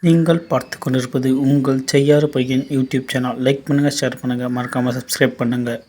நீங்கள் பார்த்து கொண்டிருப்பது உங்கள் செய்யாறு பையன் யூடியூப் சேனல். லைக் பண்ணுங்கள், ஷேர் பண்ணுங்கள், மறக்காமல் சப்ஸ்கிரைப் பண்ணுங்கள்.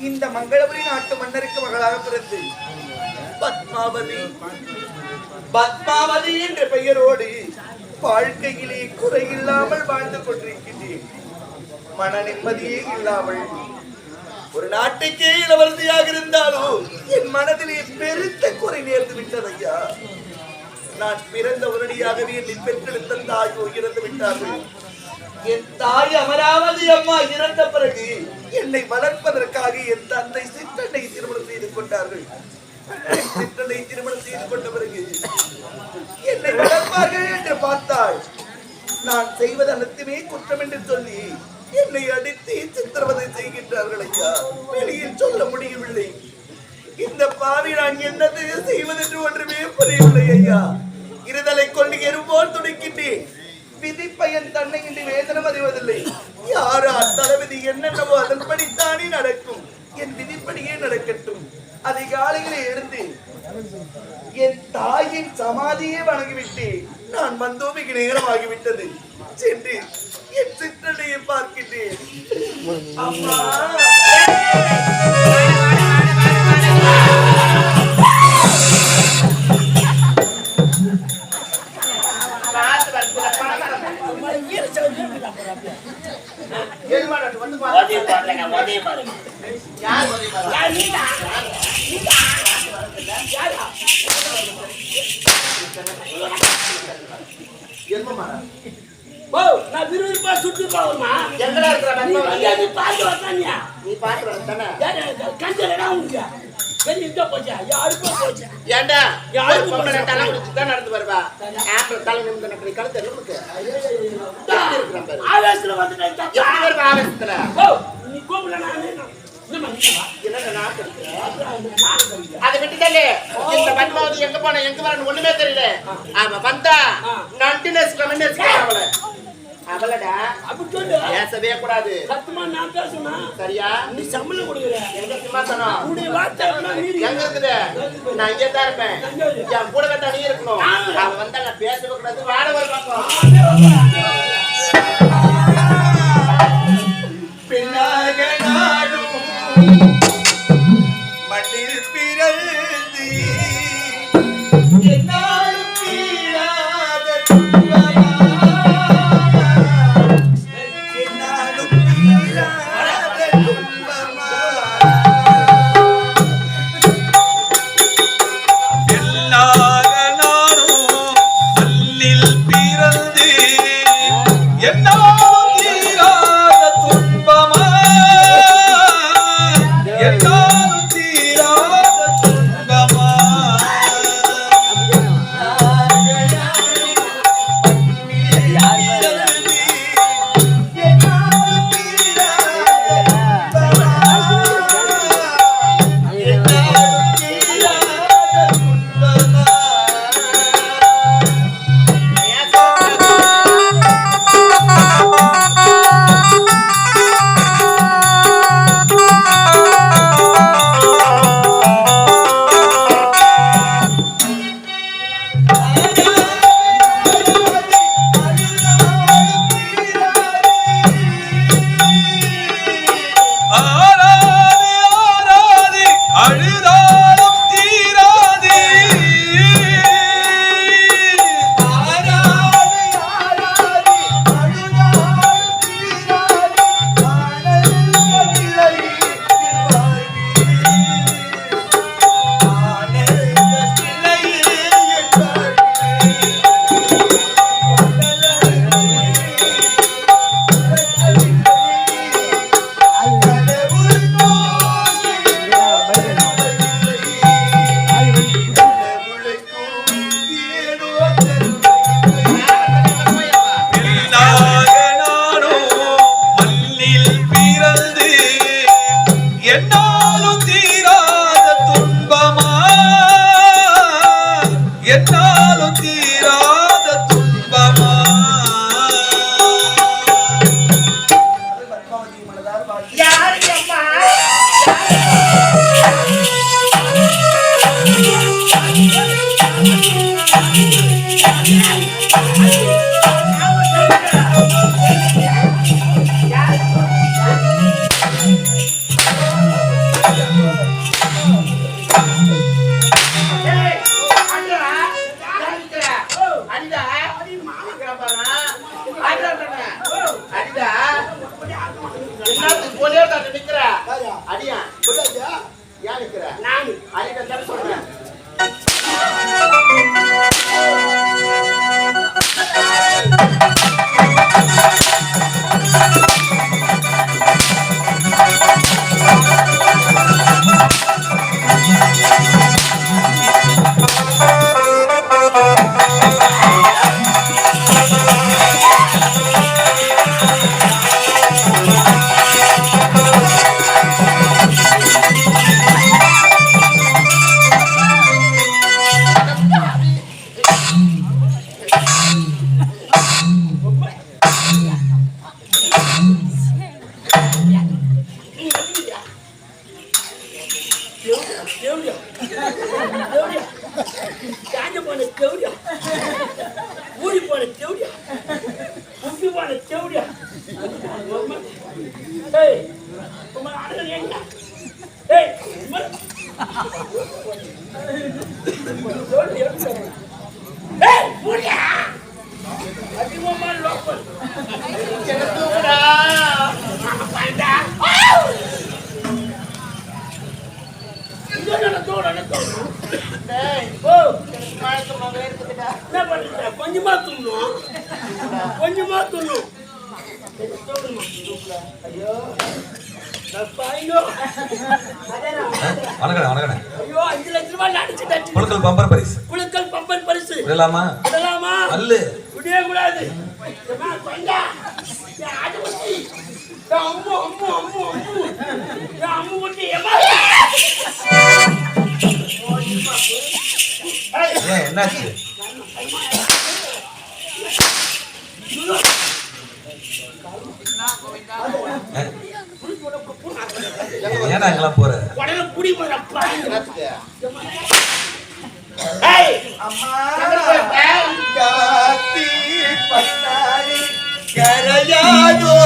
இந்த மங்களபுரி நாட்டு மன்னருக்கு மகளாக பிறந்து பத்மாவதி என்ற பெயரோடு வாழ்க்கையிலே குறையில்லாமல் வாழ்ந்து கொண்டிருக்கின்றேன். மன நிம்மதியே இல்லாமல் ஒரு நாட்டுக்கே இளவரசியாக இருந்தாலும் என் மனதிலே பெருத்த குறை நேர்ந்து விட்டது ஐயா. நான் பிறந்த உடனடியாகவே என்னை பெற்றெடுத்த தாயோ இறந்து விட்டார்கள். என் தாய் அமராவதி அம்மா இறந்த பிறகு என்னை வளர்ப்பதற்காக என் தந்தை சிற்றனை திருமணம் செய்து கொண்டார்கள். சிற்றனை திருமணம் செய்து கொண்ட பிறகு என்னை வளர்ப்பார்கள் என்று பார்த்தால் நான் செய்வது அனைத்துமே குற்றம் என்று சொல்லி என்னை அடித்து சித்திரவதை செய்கின்றார்கள் ஐயா. வெளியில் சொல்ல முடியவில்லை. இந்த பாவி நான் என்னது செய்வதென்று ஒன்றுமே புரியவில்லை ஐயா. இருதலை கொண்டு எறும்போல் துடிக்கின்றேன். விதி பயன் தன்னை இன்று வேதனம் அறிவதில்லை. யாரா தளபதி என்னென்னவோ அதன்படித்தானே நடக்கும். என் விதிப்படியே நடக்கட்டும். அதிகாலையிலே எழுந்து என் தாயின் சமாதியே வணங்கிவிட்டு நான் வந்தோமிக்கு நேரமாகிவிட்டது. சென்று என் சிற்றனையை பார்க்கின்றேன். அம்மா நான் விரும்பா சுட்டு போவமா எங்கடா இருக்கிற நீ பாத்து வந்தானியா நீ பாத்து வரதானே கஞ்சலடா உங்க பெரிய போச்சா யாருக்கு போச்சா ஏண்டா யாருக்கு பொம்பளை தலை குடிச்சு தான் நடந்து வருவா. ஆப்பிள் தலை நிமிந்து நக்கி கழுத்து நமக்கு ஆவேசத்துல வந்துட்டேன். எப்படி வருவா ஆவேசத்துல? நீ கோபுல நான் அதை விட்டுதல்ல. இந்த பத்மாவதி எங்க போன எங்க வரணும் ஒண்ணுமே தெரியல. அவ வந்தா நண்டினஸ் கமெண்டஸ் அவள அவளடா அப்படி சொல்லு. பேசவே கூடாது. சத்தமா நான் பேசுனா சரியா? நீ சம்பளம் கொடுக்குற. எங்க சிம்மாசனம்? உன்னுடைய வார்த்தை மீறி எங்க இருக்குது? நான் இங்கே தான் இருப்பேன். என் கூட கட்ட நீ இருக்கணும். அவன் வந்தா நான் பேசவே கூடாது. வாட வர பார்ப்போம். பின்னாக நாடும் மண்ணில் பிறந்து என்னாலும் தீராத துன்பமா, என்னாலும் தீராத துன்பமா. எல்லாக நானும் மண்ணில் பிறந்து என்னாலும் தீராத துன்பமா, என்னாலும் தீராத துன்பமா. ஆராதே ஆராதே அழுதாலும் தீராதே, ஆராதே ஆராதே அழுதாலும் தீராதே, ஆனந்த கிளையில் வாழ்வே, ஆனந்த கிளையில் எல்லாக நானும் மண்ணில் பிறந்து என்னாலும் தீராத துன்பமா, என்னாலும் தீராத துன்பமா. பத்மாவதி மனதார் வாழ்த்து. யாருக்கு அம்மா? அடியா ஏன் நிக்கிற? நான் அடிக்க சொல்றேன். தேவடியா தேவடியா காஞ்ச போன தேவடியா ஊறி போன தேவடியா உப்பி போன தேவடியா. ஏய் உமா அடங்க எங்க? ஏய் ஏய் ஊரியா அதிகமா லோக்கல் கேட்டுடா. பாண்டா டேய், ஓ மயக்க மகன் எடுத்துக்கிட்டா. என்ன பண்ற? கொஞ்சமா துண்ணும் கொஞ்சமா துண்ணும். ஐயோ ஐயோ வணக்கம் வணக்கம். ஐயோ 5 லட்சம் ரூபாய் அடிச்சுட்டாச்சு. குழுக்கள் பம்பர் பரிசு குழுக்கள் பம்பன் பரிசு விடலாமா? விடலாமா? அல்லு விடவே கூடாது. ஏம்மா, கொண்டா. ஏன் ஆட்டுக்குட்டி? ஏன் அம்மு அம்மு அம்மு அம்மு ஏன் அம்மு குட்டி? ஏம்மா. ஏன் என்னாச்சு? ஏன்னா அங்கெல்லாம் போற உடனே குடி போறப்பா அம்மா காத்தி பன்னாரி கரையாதோ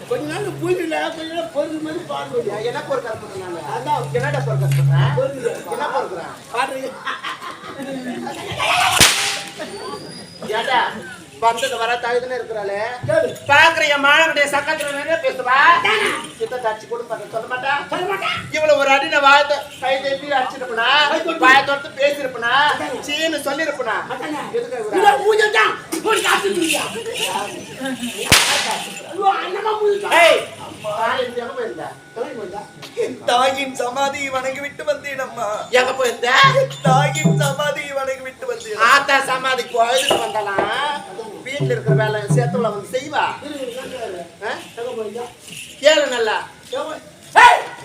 கொஞ்ச நாள் பூஜையில கொஞ்ச நாள் பொருள் மாதிரி பாடுவது என்ன பொருள் கற்பனை அதான் என்னடா பொருள் கற்பனை என்ன பொருள் பாடுறீங்க ஏடா வந்தது வர தாய்தானே இருக்கிறாளே பாக்குற என் மாணவனுடைய சக்கத்துல பேசுவா சித்த தச்சு கூட சொல்ல மாட்டா இவ்வளவு ஒரு அடி நான் வாயத்தை கை தேப்பி அடிச்சிருப்பனா வாய தொடுத்து பேசிருப்பனா சீன்னு சொல்லிருப்பனா தாயின் சமாதி வணங்கி விட்டு வந்தேன் அம்மா. எங்க போயிருந்த தாயின் சமாதி வணங்கி விட்டு வந்தேன். ஆத்தா சமாதி கோயிலுக்கு வந்தாலாம் வீட்டுல இருக்கிற வேலை சேத்துல வந்து செய்வா கேளு நல்லா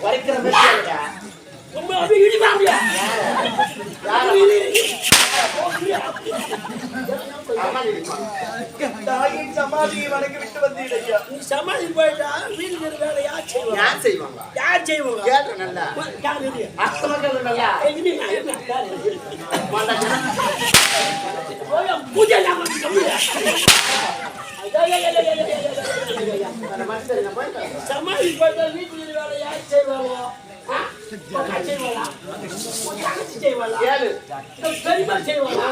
வரைக்கிற தாயின் சமாதியை வணங்கி விட்டு வந்தேன் ஐயா. நீ சமாதி போயிட்டா வீட்டுல இருக்கிற வேலை யார் செய்வாங்க யார் செய்வாங்க கேளு நல்லா அர்த்தமாக நல்லா பூஜை சரி நான் போயிட்டு சமாளி போயிட்டா வீட்டுல வேலை யார் செய்வாங்க? அக்கா செய்வாளா? உங்க தங்கச்சி செய்வாளா? ஏழு உங்க பெரியம்மா செய்வாளா?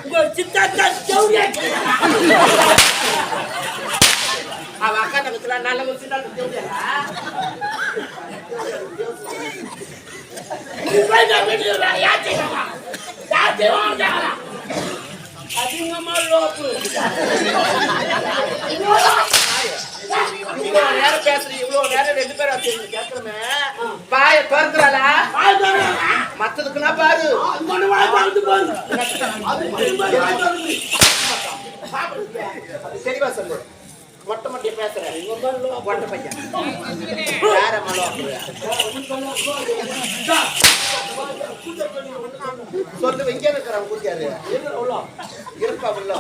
உங்க சித்தாத்தா ஜவுரியா செய்வாளா? அவ அக்கா தங்கச்சில நல்ல ஒரு சின்ன தேவையா நீ போயிட்டா வீட்டுல வேலை யார் செய்வாங்க? யார் செய்வாங்க? அதிகமா லோப்பு. இவ்வளவு நேரம் பேசுறீங்க இவ்வளவு நேரம் ரெண்டு பேரும் சேர்ந்து கேட்கணுமே பாய திறக்கிறாளா மத்ததுக்குன்னா பாரு அது தெளிவா சொல்லு மொட்டை மொட்டையை பேசுறேன் மொட்டை பையன் வேற மலம் சொல்லு இங்கே இருக்கிறான் கூட்டியாரு இருப்பா உள்ள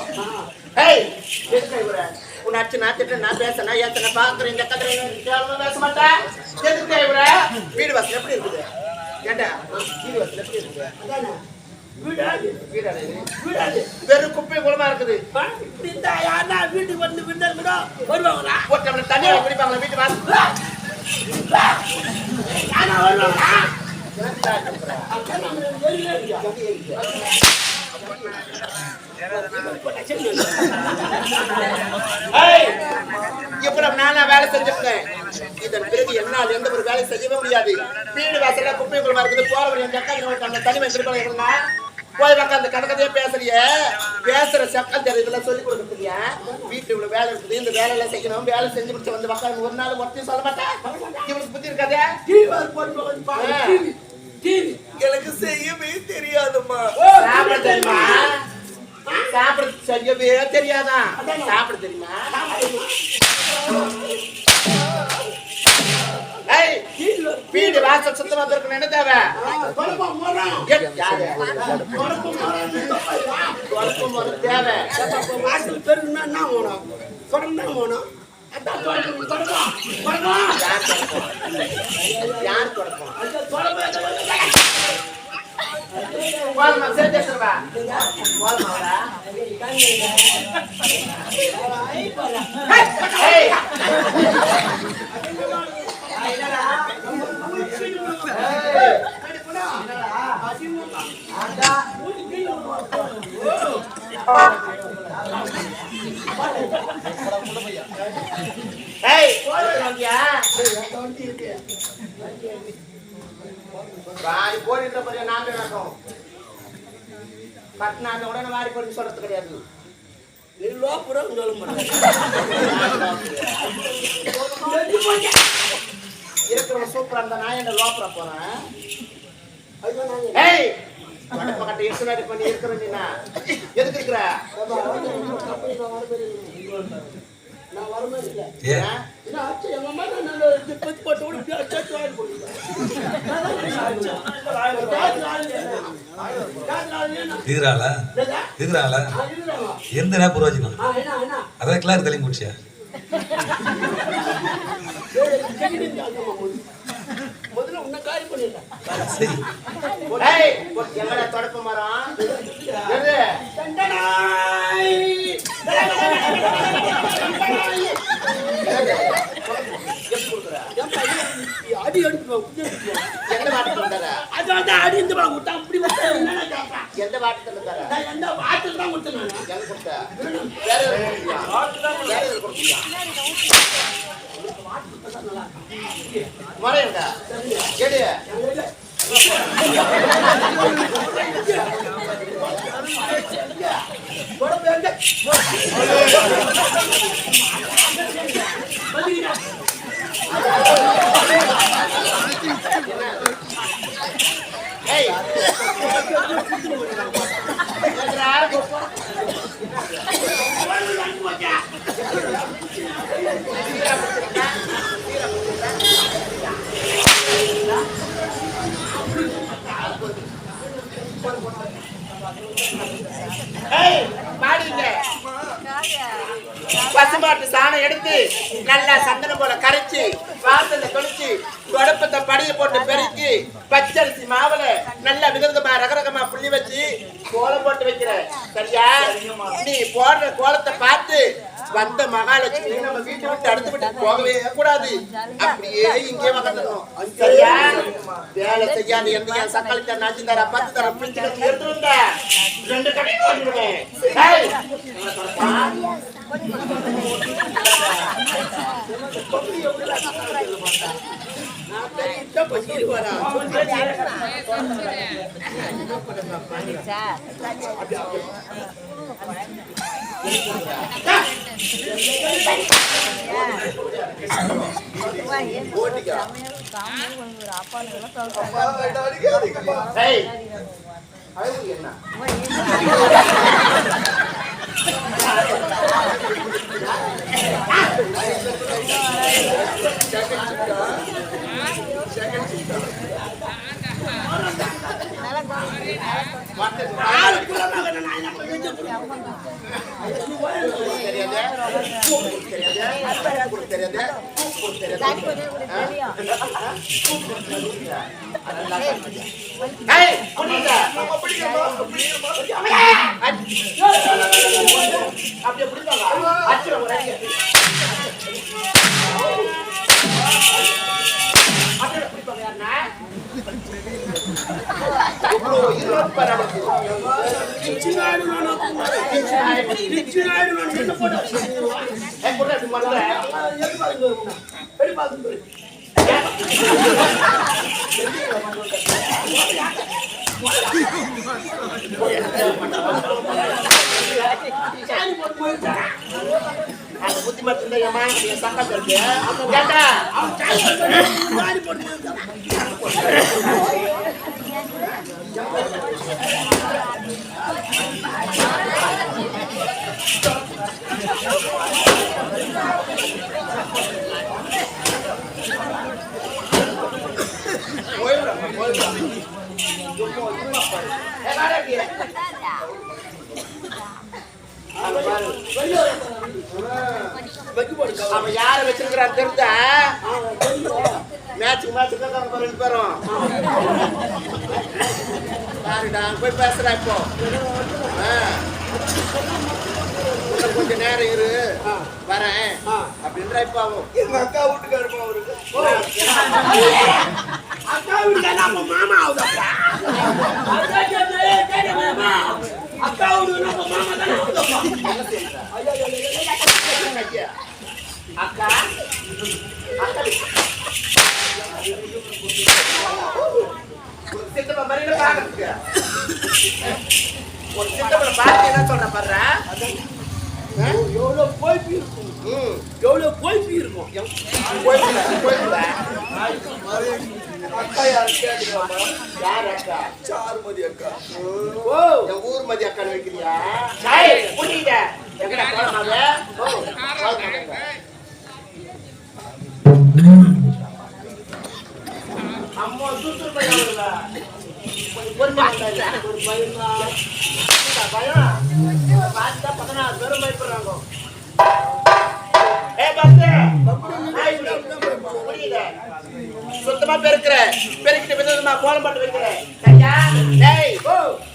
உன் அச்சு நான் திட்ட நான் பேசணும் ஏத்தனை பாக்குறேன் இந்த கதை பேச மாட்டேன் எதுக்கு இவர வீடு வாசல் எப்படி இருக்குது ஏண்டா வீடு வாசல் எப்படி இருக்குது வெறும் குப்பை குளமா இருக்குது வீட்டுக்கு வந்து விருந்தாள் கூட வருவாங்களா? ஒரு தண்ணி குடிப்பாங்களா வீட்டு வாசல் வருவாங்களா? இவ்வளவு நானா வேலை செஞ்சிருக்கேன் இதன் பிறகு என்னால் எந்த ஒரு வேலை செய்யவே முடியாது வீடு வாசல்ல குப்பை குளமா இருக்குது போறவங்க தனிமை திருப்பா போய் அந்த கணக்கத்தையே பேசுறிய பேசுற சக்கம் தெரியுதுல சொல்லி கொடுக்குறியா வீட்டுல இவ்வளவு வேலை இருக்குது இந்த வேலை எல்லாம் செய்யணும் வேலை செஞ்சு முடிச்சு வந்து மக்கள் ஒரு நாள் ஒருத்தையும் சொல்ல மாட்டேன் இவனுக்கு புத்தி இருக்காதே எனக்கு செய்யவே தெரியாதும்மா. சாப்பிட தெரியுமா சாப்பிட செய்யவே தெரியாதா சாப்பிட தெரியுமா வீடு வாசல் சுத்தமா இருக்கணும் என்ன தேவை தேவை வாசல் பெருன்னா என்ன வேணும்? குடம் தான் வேணும். யார் தொடப்போம் போதுமா சேர்த்து எடுத்துருவா போதுமாவா வாரி போடுற பரியா நாங்க நடக்கும் பட்னாத உடனே வாரி போட்டு சொல்றது கிடையாது நீ லோப்புறம் சொல்ல மாட்டேன். இருக்கிறவங்க சூப்பரா இருந்தா நான் என்ன லோப்பரா போறேன் பக்கத்தை எக்ஸ்ட்ரா பண்ணி இருக்கிறேன் நீ எதுக்கு இருக்கிற நான் வர மாதிரி இல்லை. ஏன் எங்க அம்மா நான் பத்தி போட்டு இருக்கிறாளா இருக்கிறாங்களா எந்த நேரம் புரோஜனம் அதான் கிளார் தலையும் குடிச்சியா முதல்ல உன்னை காரி பண்ணிட்டேன். சரி எங்கடா தொடப்ப மரம் அடி அடிப்போம் எந்த வாட்டத்துல தர அது வந்து அடி இந்த படம் கொடுத்தா அப்படி எந்த வாட்டத்துல தர எந்த வாட்டுக்கு தான் கொடுத்தேன். எங்க கொடுத்த வேற வேற கொடுத்தியா மறையண்டா கேடு பசுமாட்டு சாணம் எடுத்து நல்லா சந்தனம் போல கரைச்சி வாசல்ல தொளிச்சு தொடப்பத்தை படிய போட்டு பெருக்கி பச்சரிசி மாவுல நல்லா விதவிதமா ரகரகமா புள்ளி வச்சு கோலம் போட்டு வைக்கிற சரியா நீ போடுற கோலத்தை பார்த்து வந்த மகாலட்சுமி நம்ம வீட்டை விட்டு அடுத்து விட்டு போகவே கூடாது. அப்படியே இங்கே வளர்ந்துடும். சரியா? வேலை செய்யாத என் சக்காளி தர நாச்சி தர 10 தர பிடிச்சி எடுத்து வந்த 2 கடை போட்டுருவேன். என்ன புத்தி மட்டும் சக்கா அவன் யார வச்சிருக்கிறான் தெரிஞ்ச மேட்சுக்கு தான் 2 பேரும் யாருடா போய் பேசுறா இப்போ கொஞ்ச நேரம் இரு வரேன் அப்படின்ற இப்ப ஆகும். எங்க அக்கா வீட்டுக்காரமா அவருக்கு அக்கா வீட்டுக்காரா நம்ம மாமா ஆகுதா அக்கா வீடு நம்ம மாமா தானே அக்கா சித்தப்பா மாதிரி பாக்குறதுக்கு ஒரு சித்தப்பா பார்த்து என்ன சொல்ற பாரு எவ்வளவு போய்பி இருக்கும் எவ்வளவு போய்பி இருக்கும் அக்கா யாரு கேட்டுக்காமா யார் அக்கா சாருமதி அக்கா ஓ என் ஊர் மதி அக்கா வைக்கிறியா புரியுத எங்கடா போலாமாவே அம்மா சுத்து பையன் ஒரு பையன் பார்த்தா 16 பேரும் பயப்படுறாங்க. சுத்தமா பெருக்கிற பெருக்கிட்டு விதமா கோலம் போட்டு வைக்கிற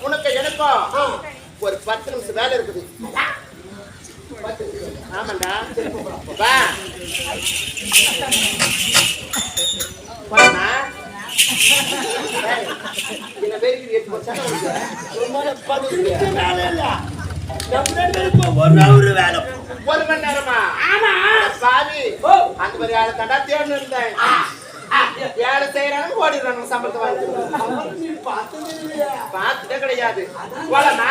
உனக்கு எனக்கும் ஒரு 10 நிமிஷம் வேலை இருக்குது. ஆமாண்டா வா என்ன பேருக்கு 8 வேலை இல்ல நம்ம 2 பேருக்கு 1 hour வேலை 1 மணி நேரமா? ஆமா சாமி அந்த மாதிரி ஆளை தண்டா தேர்ந்து இருந்தேன். வேலை செய்யறாங்க ஓடிடுறாங்க சம்பளத்தை வாங்கி பார்த்துட்டே கிடையாது. போலாமா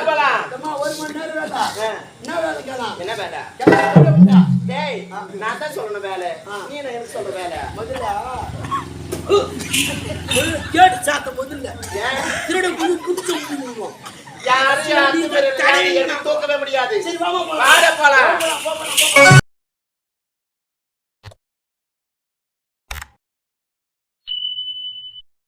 போலாம் 1 மணி நேரம் வேலை என்ன வேலை கேலாம் என்ன வேலை? டேய் நான் தான் சொல்லணும் வேலை நீ என்ன எனக்கு சொல்ற வேலை முதல்ல கேட் சாத்த முதல்ல திருட குடிச்சு விடுவோம் யாரும் தூக்கவே முடியாது. சரி வாமா போலாம்.